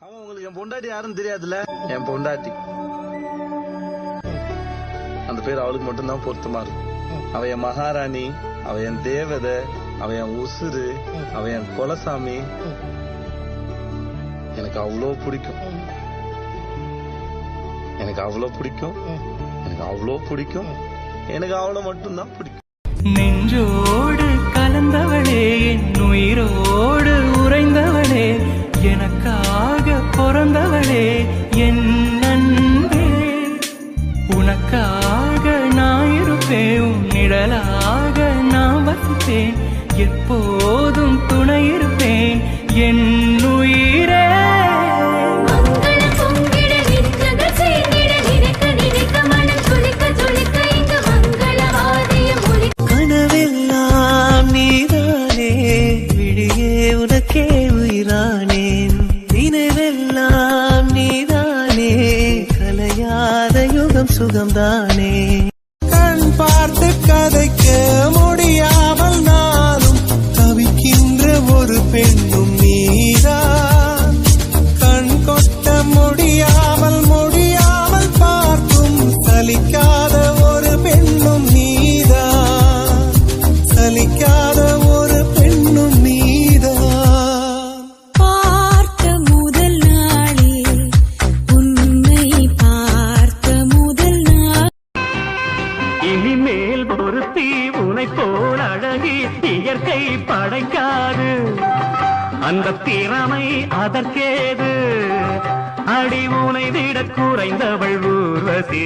அவன் உங்களுக்கு என் பொண்டாட்டி யாருன்னு தெரியாதுல்ல? என் பொண்டாட்டி. அந்த பேர் அவளுக்கு மட்டும்தான் பொருத்தமா இருக்கும். அவ என் மகாராணி, அவ என் தேவதை, அவ என் உசுறு, அவ என் கொலசாமி. எனக்கு அவ்வளோ பிடிக்கும், எனக்கு அவ்வளோ பிடிக்கும், எனக்கு அவ்வளோ பிடிக்கும், எனக்கு அவ்வளோ மட்டும்தான் பிடிக்கும். நெஞ்சோடு கலந்தவளே, என் உயிரோடு உறைந்தவளே, எனக்காக பிறந்தவளே, என் அன்பே. உனக்காக நான் இருப்பேன், உன் நிழலாக நான் வசிப்பேன், எப்போதும் துணை இருப்பேன் என் உயிரே. கனவெல்லாம் நீதானே, விழியே உனக்கே உயிரானேன், நினைவெல்லாம் நீதானே, கலையாத யுகம் சுகம்தானே. கண் பார்த்து கதைக்க முடியாமல் நானும் தவிக்கின்ற ஒரு பெண்ணும் நீதான். கண் கொட்ட முடியாமல் முடியாமல் பார்க்கும் சலிக்காத ஒரு பெண்ணும் நீதான். சலிக்காத ஒரு பெண்ணும் நீதான். பார்த்த முதல் நாளே உன்னை பார்த்த முதல் நாள். இனிமேல் பொருத்தி உனை போல் அழகி இயற்கை படைக்காது, அந்த திறமை அதற்கேது. அடி உனை விட குறைந்தவள் ஊர்வசி,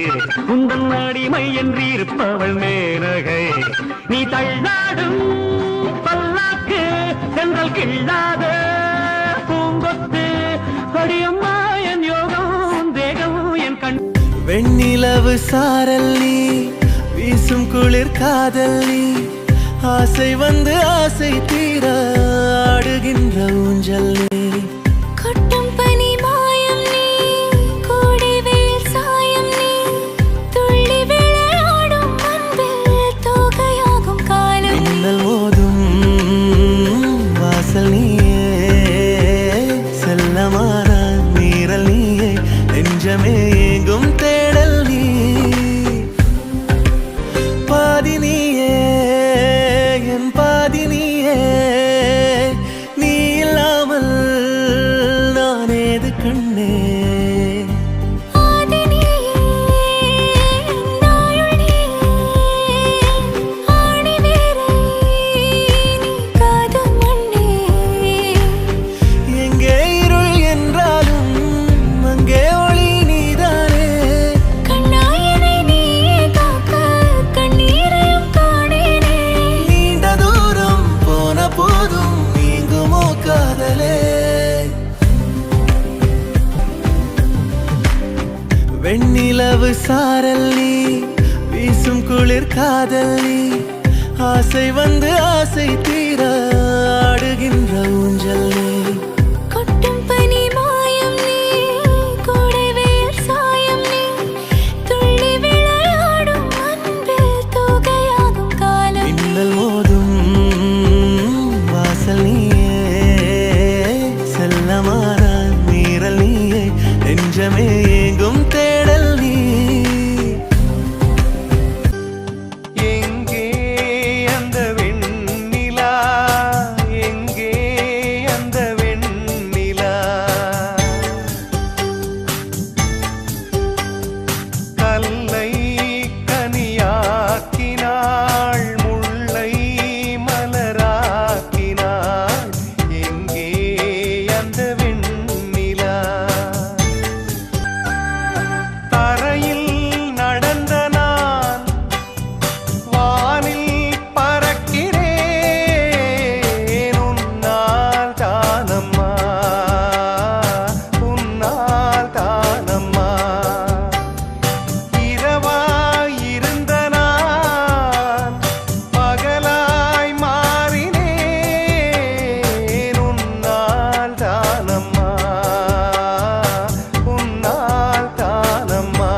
உந்தன் அடிமை என்று இருப்பவள் மேனகை. நீ தள்ளாடும் பல்லாக்கு, சென்றல் கிள்ளாத பூங்கொத்து. அடியம்மா என் யோகம் தேகம் என் கண். வெண்ணிலவு சாரல் நீ, வீசும் குளிர் காதல் நீ, ஆசை வந்து ஆசை தீர ஆடுகின்ற ஊஞ்சல் நீ. கொட்டும் பனி மாயம் நீ, கோடை வெயில் சாயம் நீ, துள்ளி விளையாடும் அன்பில் தோகையாகும் காலம் நீ. மின்னல் மோதும் வாசல் நீயே, செல்லமான நீரல் நீயே, நெஞ்சமே எங்கும் தேடல் நீ. பாதி நீயே என் பாதி நீயே, நீ இல்லாமல் நான் ஏது கண்ணே. ஆதி நீயே, நாயுள் நீயே, ஆணி வேரை நீ காதும் மண்ணே. எங்கே இருள் என்றாலும் அங்கே ஒளி நீதானே. கண்ணாயனை நீயே காக்க கண்ணீரையும் காணேனே. நீண்ட தூரம் போன போதும் நீங்குமோ காதலே. வெண்ணிலவு சாரல் நீ, வீசும் குளிர் காதல் நீ, ஆசை வந்து ஆசை தீர ஆடுகின்ற ஊஞ்சல் நீ. கொட்டும் பனி மாயம் நீ, கோடை வெயில் சாயம் நீ, துள்ளி விளையாடும் அன்பில் தோகையாகும் காலம் நீ. மின்னல் மோதும் வாசல் நீயே, செல்லமான நீரல் நீயே, நெஞ்சமே